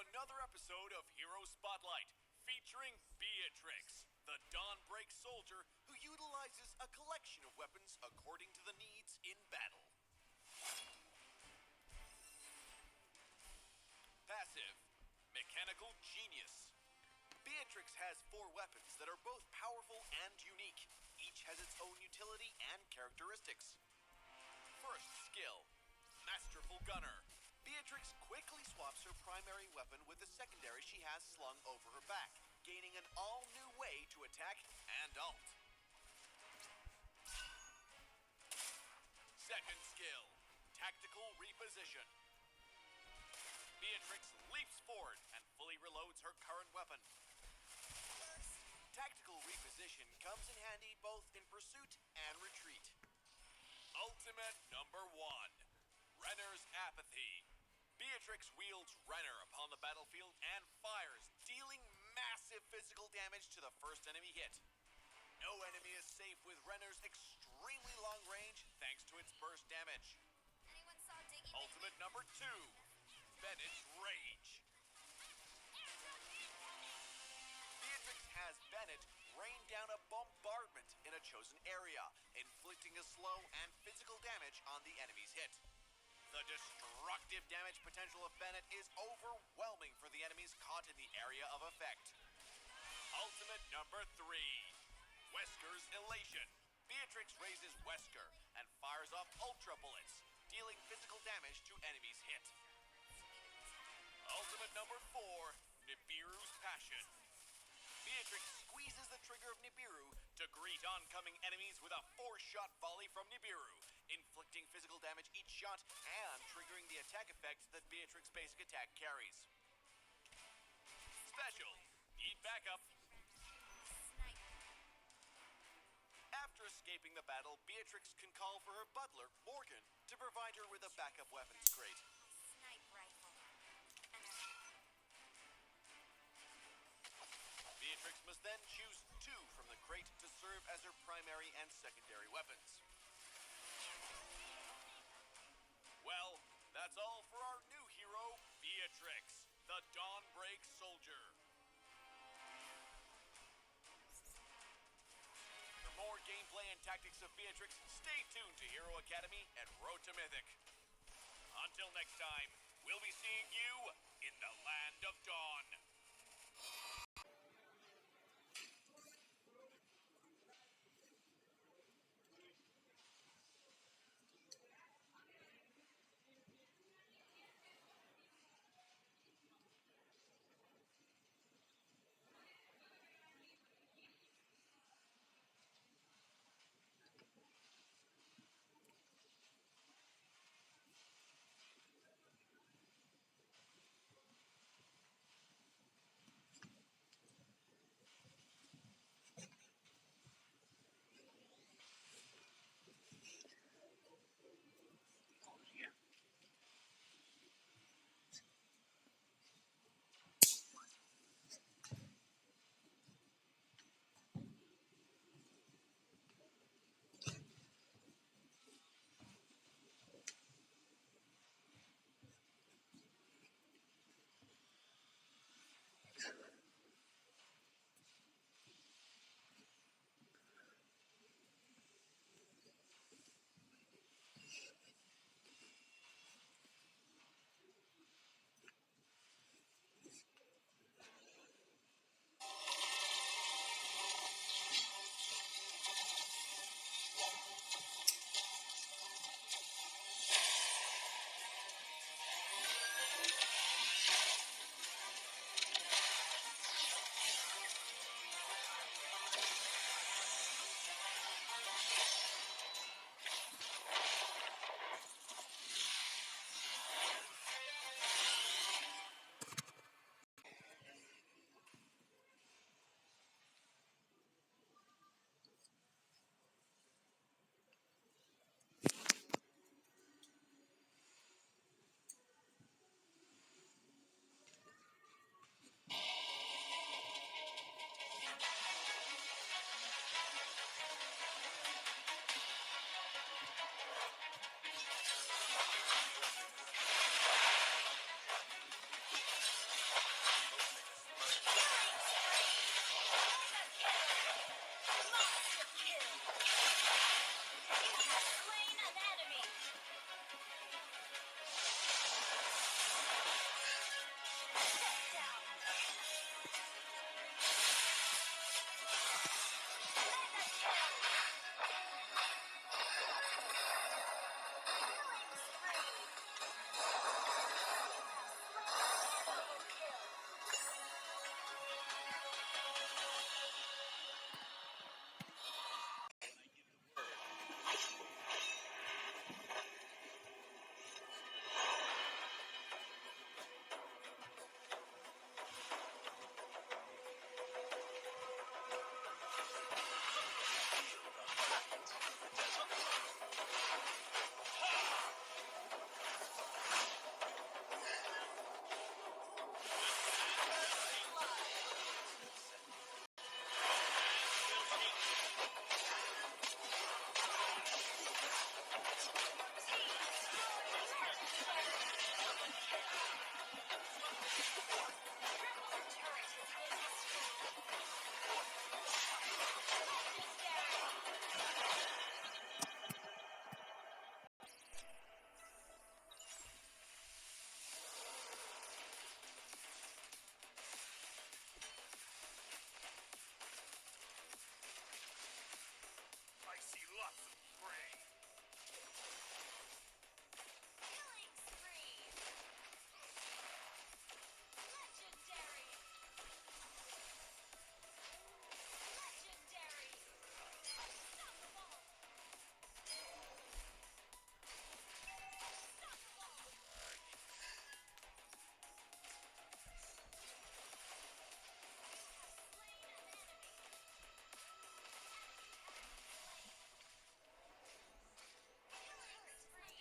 another episode of Hero Spotlight, featuring Beatrix, the Dawnbreak soldier who utilizes a collection of weapons according to the needs in battle. Passive, Mechanical Genius. Beatrix has 4 weapons that are both powerful and unique. Each has its own utility and characteristics. First skill, Masterful Gunner. Beatrix quickly swaps her primary weapon with the secondary she has slung over her back, gaining an all-new way to attack and ult. Second skill, Tactical Reposition. Beatrix leaps forward and fully reloads her current weapon. Tactical Reposition comes in handy both in pursuit and retreat. Ultimate number 1, Renner's Apathy. Beatrix wields Renner upon the battlefield and fires, dealing massive physical damage to the first enemy hit. No enemy is safe with Renner's extremely long range thanks to its burst damage. Anyone saw Diggy? Ultimate number 2, Bennett's Rage. Beatrix has Bennett rain down a bombardment in a chosen area, inflicting a slow and physical damage on the enemy's hit. The destructive damage potential of Bennett is overwhelming for the enemies caught in the area of effect. Ultimate number 3, Wesker's Elation. Beatrix raises Wesker and fires off Ultra Bullets, dealing physical damage to enemies hit. Ultimate number 4, Nibiru's Passion. Beatrix squeezes the trigger of Nibiru to greet oncoming enemies with a 4-shot volley from Nibiru, inflicting physical damage each shot and triggering the attack effect that Beatrix's basic attack carries. Special, need backup. After escaping the battle, Beatrix can call for her butler, Morgan, to provide her with a backup weapons crate. Snipe rifle. Beatrix must then choose 2 from the crate to serve as her primary and secondary weapons. Well, that's all for our new hero, Beatrix, the Dawnbreak soldier. For more gameplay and tactics of Beatrix, stay tuned to Hero Academy and Road to Mythic. Until next time, we'll be seeing you in the Land of Dawn. has slain an enemy. Shut down. Mega kill. Killing spree. Double kill. I see lots of prey. Killing spree. Legendary. Legendary. Unstoppable. Unstoppable. Slain an enemy. Killing spree.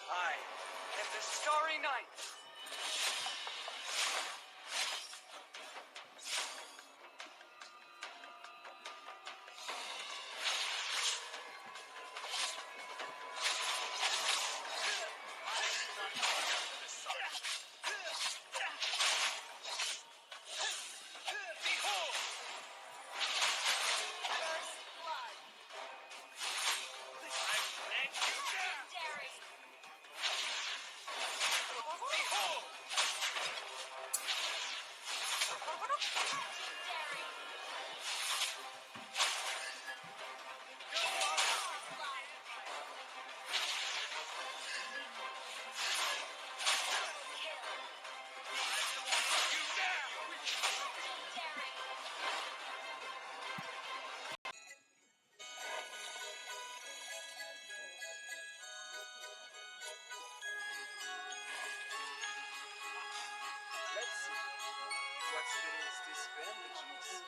I am the Starry Night. Behold! First blood. I let you down! Legendary. Behold! Legendary. Onslaught. Double kill. You down! Legendary. Let's see. What's beneath these bandages?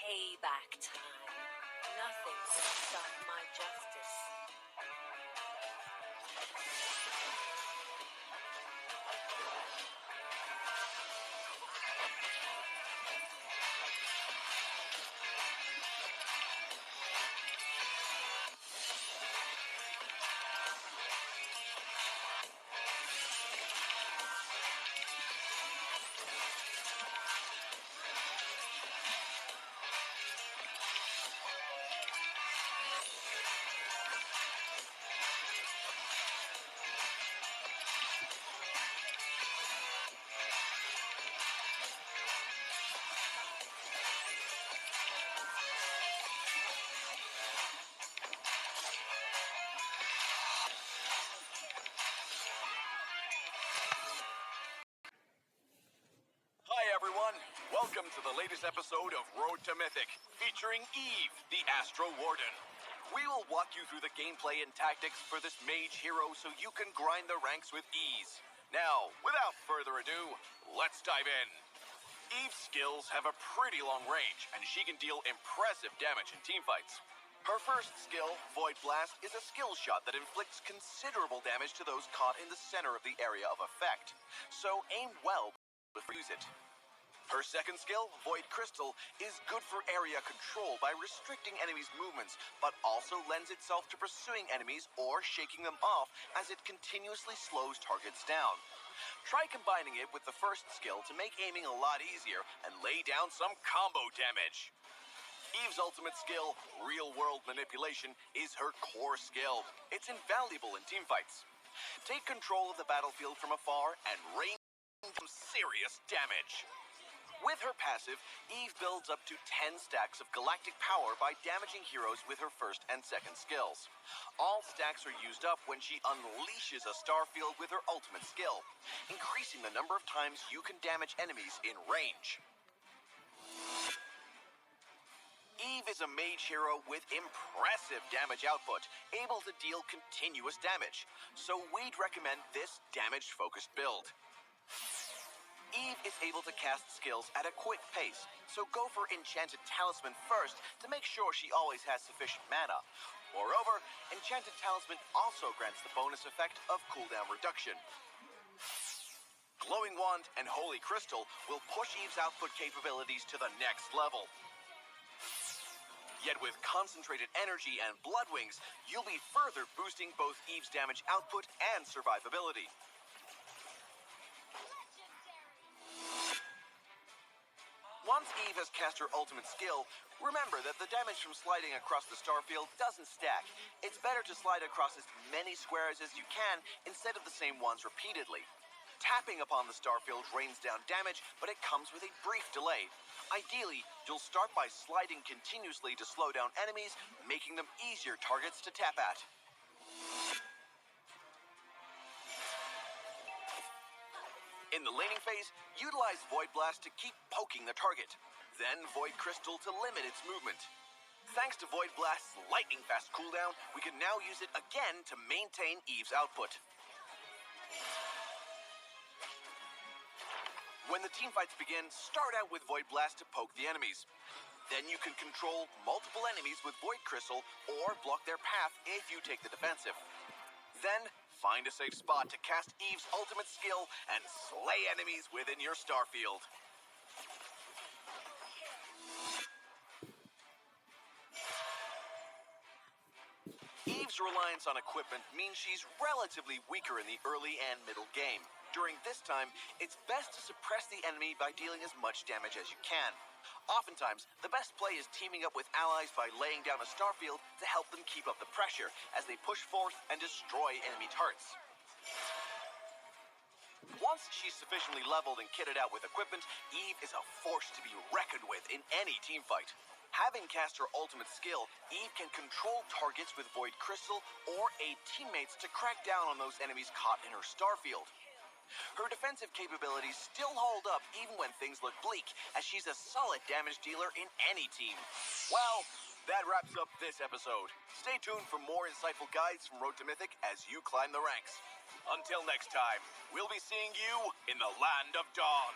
Payback time. Nothing can stop my justice. Welcome to the latest episode of Road to Mythic, featuring Eve, the Astro Warden. We will walk you through the gameplay and tactics for this mage hero so you can grind the ranks with ease. Now, without further ado, let's dive in. Eve's skills have a pretty long range, and she can deal impressive damage in teamfights. Her first skill, Void Blast, is a skill shot that inflicts considerable damage to those caught in the center of the area of effect, so aim well before you use it. Her second skill, Void Crystal, is good for area control by restricting enemies' movements, but also lends itself to pursuing enemies or shaking them off as it continuously slows targets down. Try combining it with the first skill to make aiming a lot easier and lay down some combo damage. Eve's ultimate skill, Real World Manipulation, is her core skill. It's invaluable in teamfights. Take control of the battlefield from afar and rain some serious damage. With her passive, Eve builds up to 10 stacks of galactic power by damaging heroes with her first and second skills. All stacks are used up when she unleashes a starfield with her ultimate skill, increasing the number of times you can damage enemies in range. Eve is a mage hero with impressive damage output, able to deal continuous damage, so we'd recommend this damage-focused build. Eve is able to cast skills at a quick pace, so go for Enchanted Talisman first to make sure she always has sufficient mana. Moreover, Enchanted Talisman also grants the bonus effect of cooldown reduction. Glowing Wand and Holy Crystal will push Eve's output capabilities to the next level. Yet with concentrated energy and Blood Wings, you'll be further boosting both Eve's damage output and survivability. Once Eve has cast her ultimate skill, remember that the damage from sliding across the starfield doesn't stack. It's better to slide across as many squares as you can instead of the same ones repeatedly. Tapping upon the starfield rains down damage, but it comes with a brief delay. Ideally, you'll start by sliding continuously to slow down enemies, making them easier targets to tap at. In the laning phase, utilize Void Blast to keep poking the target. Then Void Crystal to limit its movement. Thanks to Void Blast's lightning-fast cooldown, we can now use it again to maintain Eve's output. When the teamfights begin, start out with Void Blast to poke the enemies. Then you can control multiple enemies with Void Crystal or block their path if you take the defensive. Then, find a safe spot to cast Eve's ultimate skill and slay enemies within your starfield. Eve's reliance on equipment means she's relatively weaker in the early and middle game. During this time, it's best to suppress the enemy by dealing as much damage as you can. Oftentimes, the best play is teaming up with allies by laying down a starfield to help them keep up the pressure as they push forth and destroy enemy turrets. Once she's sufficiently leveled and kitted out with equipment, Eve is a force to be reckoned with in any teamfight. Having cast her ultimate skill, Eve can control targets with Void Crystal or aid teammates to crack down on those enemies caught in her starfield. Her defensive capabilities still hold up even when things look bleak, as she's a solid damage dealer in any team. Well, that wraps up this episode. Stay tuned for more insightful guides from Road to Mythic as you climb the ranks. Until next time, we'll be seeing you in the Land of Dawn.